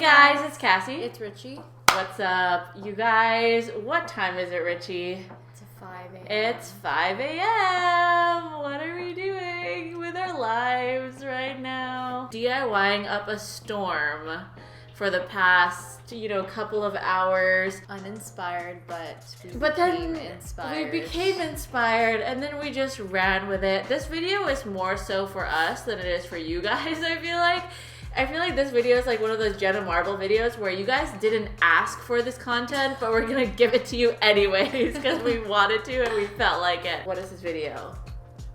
guys, it's Cassie. It's Richie. What's up, you guys? What time is it, Richie? It's 5 a.m. It's 5 a.m. What are we doing with our lives right now? DIYing up a storm for the past, couple of hours. Uninspired, but then inspired. we became inspired, and then we just ran with it. This video is more so for us than it is for you guys, I feel like. I feel like this video is like one of those Jenna Marble videos where you guys didn't ask for this content, but we're gonna give it to you anyways because we wanted to and we felt like it. What is this video?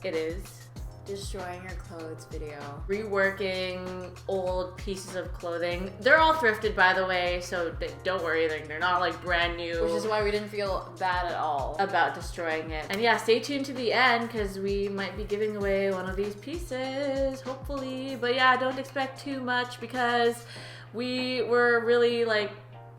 It is Destroying your clothes video. Reworking old pieces of clothing. They're all thrifted, by the way, so don't worry, they're not like brand new. Which is why we didn't feel bad at all about destroying it. And yeah, stay tuned to the end because we might be giving away one of these pieces, hopefully. But yeah, don't expect too much because we were really like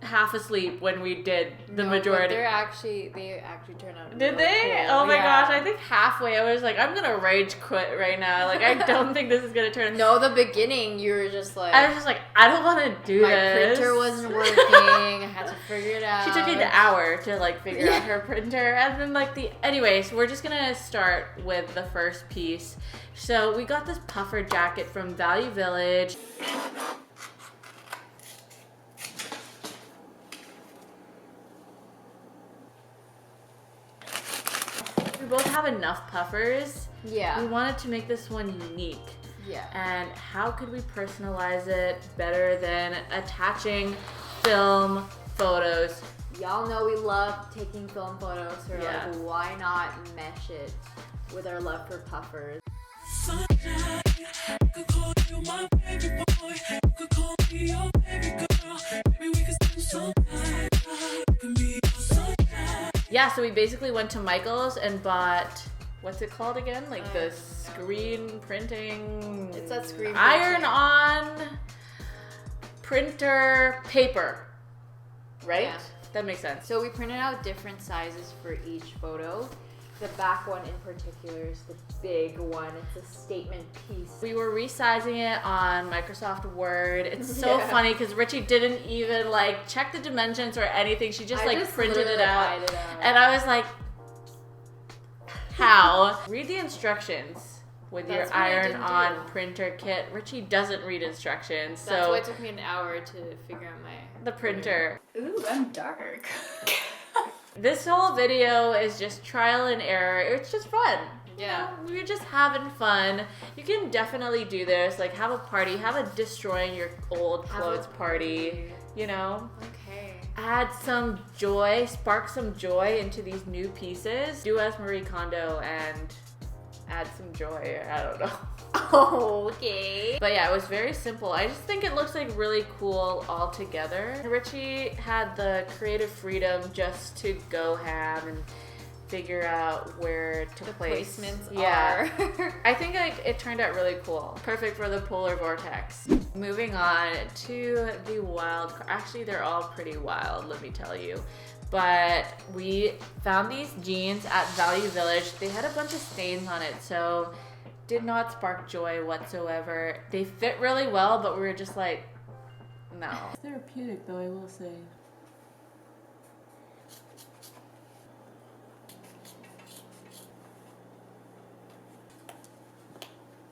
half asleep when we did the majority. But they actually turned out Did they? Cool. Oh my gosh, I think halfway I was like, I'm gonna rage quit right now. Like, I don't think this is gonna turn out. No, the beginning you were just like, I was just like, I don't want to do my this. printer wasn't working. I had to figure it out. She took an hour to like figure out her printer, and then like anyways, we're just gonna start with the first piece. So we got this puffer jacket from Value Village. We both have enough puffers. Yeah. We wanted to make this one unique. Yeah. And how could we personalize it better than attaching film photos? Y'all know we love taking film photos, so Yeah. like, why not mesh it with our love for puffers? Yeah, so we basically went to Michael's and bought, what's it called again? Like the screen printing. It's that screen iron-on printer paper, right? Yeah. That makes sense. So we printed out different sizes for each photo. The back one in particular is the big one. It's a statement piece. We were resizing it on Microsoft Word. It's so Yeah. funny because Richie didn't even like check the dimensions or anything. She just printed it out. And I was like, how? Read the instructions with That's your what I didn't iron-on do. printer kit. Richie doesn't read instructions, That's so why it took me an hour to figure out the printer. Ooh, I'm dark. This whole video is just trial and error. It's just fun. Yeah. We're just having fun. You can definitely do this. Like, have a party. Have a destroying your old clothes party. Okay. Add some joy. Spark some joy into these new pieces. Do as Marie Kondo and add some joy. I don't know. Okay. But yeah, it was very simple. I just think it looks like really cool all together. Richie had the creative freedom just to go ham and figure out where to place. Placements are. are. I think it turned out really cool. Perfect for the polar vortex. Moving on to the wild card. Actually, they're all pretty wild, let me tell you. But we found these jeans at Value Village. They had a bunch of stains on it, so did not spark joy whatsoever. They fit really well, but we were just like, no. Therapeutic though, I will say.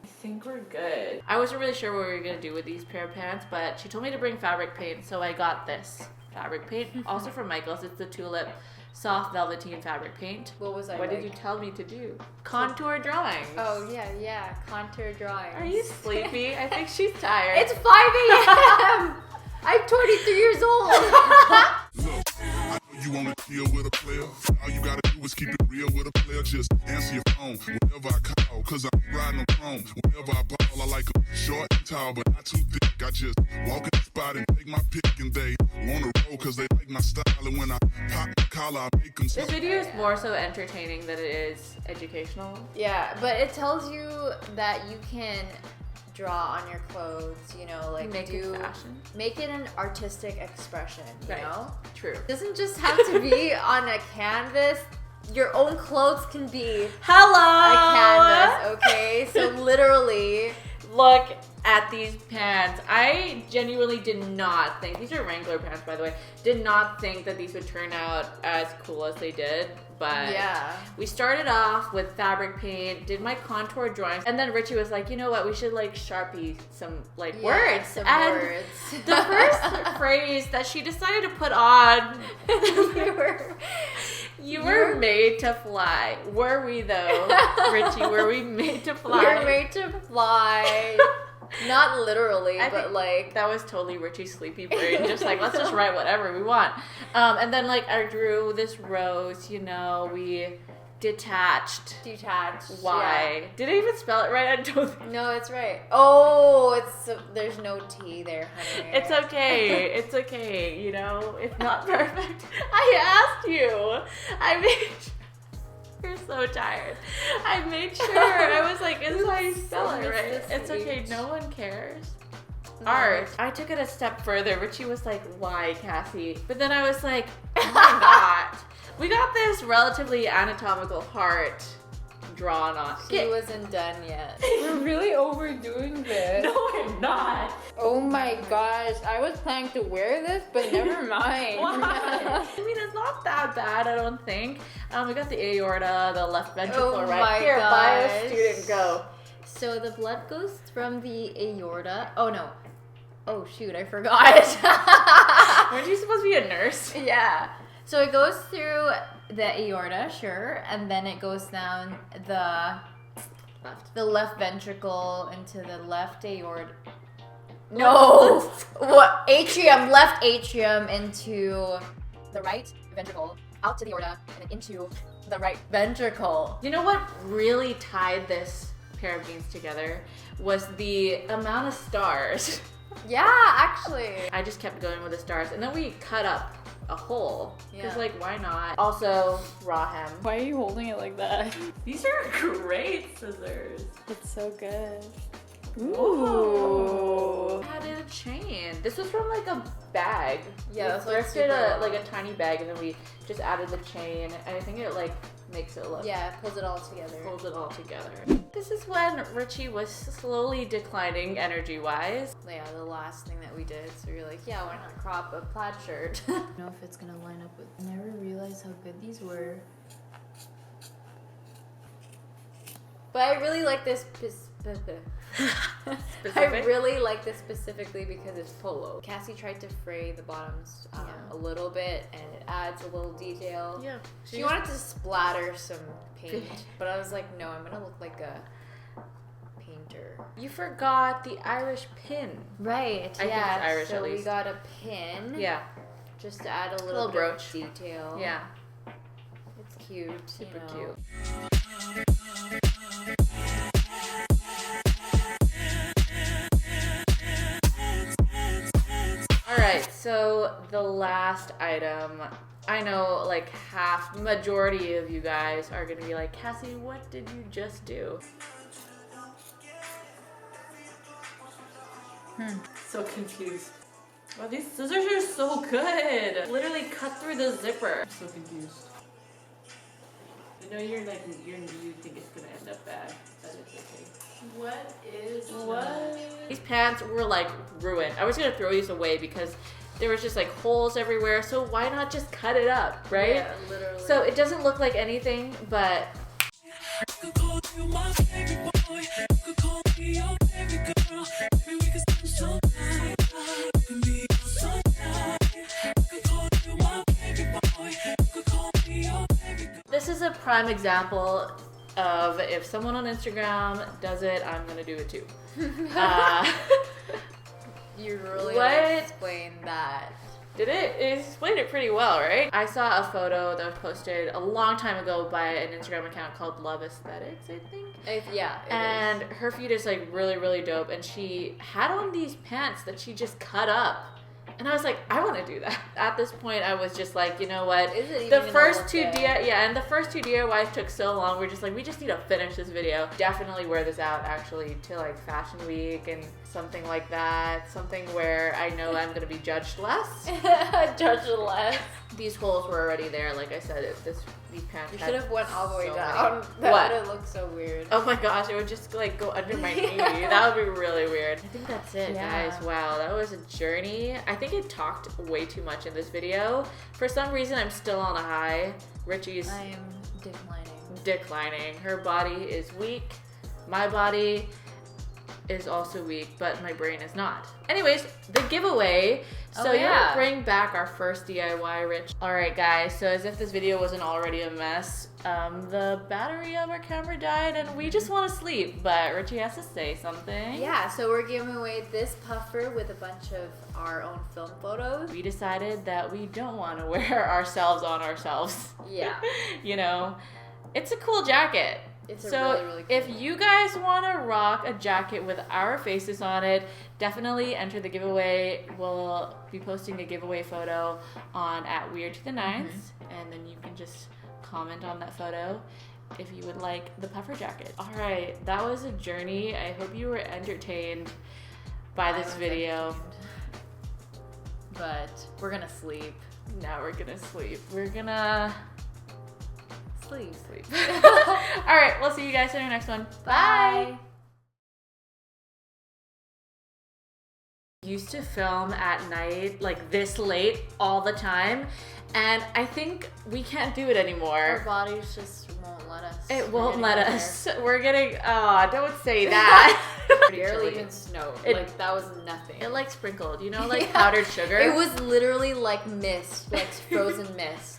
I think we're good. I wasn't really sure what we were gonna do with these pair of pants, but she told me to bring fabric paint, so I got this fabric paint. Also from Michael's, it's the Tulip Soft Velveteen Fabric Paint. What was I What like? did you tell me to do? Contour drawings. Oh, yeah. Contour drawings. Are you sleepy? I think she's tired. It's 5 a.m. I'm 23 years old. Look, I know you wanna deal with a player. All you gotta do is keep it real with a player. Just answer your phone whenever I call, cause I'm riding on chrome. Whenever I ball, I like them short and tall, but not too thick. I just walk in the spot and take my pick, and they wanna roll cause they like my style. And when I pop the collar, I make them This video is more so entertaining than it is educational. Yeah, but it tells you that you can draw on your clothes, like Make it fashion. Make it an artistic expression, you know? True. It doesn't just have to be on a canvas. Your own clothes can be Hello! a canvas, okay? So literally, look at these pants. I genuinely did not think, these are Wrangler pants by the way, did not think that these would turn out as cool as they did. But yeah, we started off with fabric paint, did my contour drawings, and then Richie was like, you know what, we should like Sharpie some like words. Some and words. The first phrase that she decided to put on, you were made to fly. Were we though, Richie? Were we made to fly? We were made to fly. Not literally, but like that was totally Richie's sleepy brain. Just like, let's just write whatever we want. And then like I drew this rose, you know, we detached. Why? Yeah. Did I even spell it right? I don't think. No, it's right. Oh, there's no T there, honey. It's okay. It's okay. You know, it's not perfect. I asked you. I made You're so tired. I made sure. I was like, is how you spell it, right? It's okay. No one cares. No. Art. I took it a step further. Richie was like, why, Cassie? But then I was like, why not? We got this relatively anatomical heart drawn on. She wasn't done yet. We're really overdoing this. No, I'm not. Oh my gosh. I was planning to wear this, but never mind. Why? I mean, it's not that bad, I don't think. We got the aorta, the left ventricle, Oh right my here. gosh. Bio student, go. So the blood goes from the aorta. Oh no. Oh shoot, I forgot. Weren't you supposed to be a nurse? Yeah. So it goes through the aorta, sure, and then it goes down the left ventricle into the left aorta. No, what atrium? Left atrium into the right ventricle, out to the aorta, and then into the right ventricle. You know what really tied this pair of jeans together was the amount of stars. Yeah, actually. I just kept going with the stars, and then we cut up a hole. Because, Yeah. like, why not? Also, raw hem. Why are you holding it like that? These are great scissors. It's so good. Ooh. I added a chain. This was from, like, a bag. Yeah, we that's like thrifted super like a tiny bag, and then we just added the chain, and I think it, like, makes it look... Yeah, it pulls it all together. Pulls it all together. This is when Richie was slowly declining energy-wise. Yeah, the last thing that we did. So we were like, yeah, why not crop a plaid shirt? I don't know if it's gonna line up with. I never realized how good these were. But I really like this. I really like this specifically because it's polo. Cassie tried to fray the bottoms a little bit, and it adds a little detail. Yeah. She wanted to splatter some paint, but I was like, no, I'm gonna look like a painter. You forgot the Irish pin. Right. I think it's Irish, so at we least. got a pin. Yeah. Just to add a Little bit brooch. of detail. Yeah. It's cute. Super you know. cute. Alright, so the last item, I know like majority of you guys are gonna be like, Cassie, what did you just do? So confused. Wow, these scissors are so good. Literally cut through the zipper. I'm so confused. I know you think it's gonna end up bad, but it's okay. What? These pants were like ruined. I was gonna throw these away because there was just like holes everywhere. So why not just cut it up, right? Yeah, literally. So it doesn't look like anything, but this is a prime example of if someone on Instagram does it, I'm gonna do it too. You really What? explain that. Did it? It explained it pretty well, right? I saw a photo that was posted a long time ago by an Instagram account called Love Aesthetics, I think. It And is. her feed is like really, really dope. And she had on these pants that she just cut up. And I was like, I want to do that. At this point, I was just like, you know what? Is it even The gonna first look two good? and the first two DIYs took so long. We're just like, we just need to finish this video. Definitely wear this out actually to like Fashion Week and something like that. Something where I know I'm gonna be judged less. Judge less. These holes were already there. Like I said, these pants You had should have went all the way so down. many. That What? would have looked so weird. Oh my gosh, it would just like go under my knee. That would be really weird. I think that's it, Yeah. guys. Wow, that was a journey. I think it talked way too much in this video. For some reason, I'm still on a high. Richie's I am declining. Her body is weak. My body is also weak, but my brain is not. Anyways, the giveaway. So Oh, you're yeah. gonna bring back our first DIY, Rich. All right, guys. So as if this video wasn't already a mess, the battery of our camera died, and we just want to sleep. But Richie has to say something. Yeah, so we're giving away this puffer with a bunch of our own film photos. We decided that we don't want to wear ourselves on ourselves. Yeah. You know, it's a cool jacket. It's a So really, really cool if you guys want to rock a jacket with our faces on it, definitely enter the giveaway. We'll be posting a giveaway photo on @WeirdToThe9s, and then you can just comment on that photo if you would like the puffer jacket. All right, that was a journey. I hope you were entertained by I this was video. entertained. But we're gonna sleep. Now we're gonna sleep. We're gonna Sleep. sleep. All right, we'll see you guys in our next one. Bye. Used to film at night like this late all the time, and I think we can't do it Our anymore. bodies just won't let us. It We're won't getting let up us. We're getting don't say that. Barely even snowed. It- Like, that was nothing. It like sprinkled, you know, like powdered sugar. It was literally like mist, like frozen mist.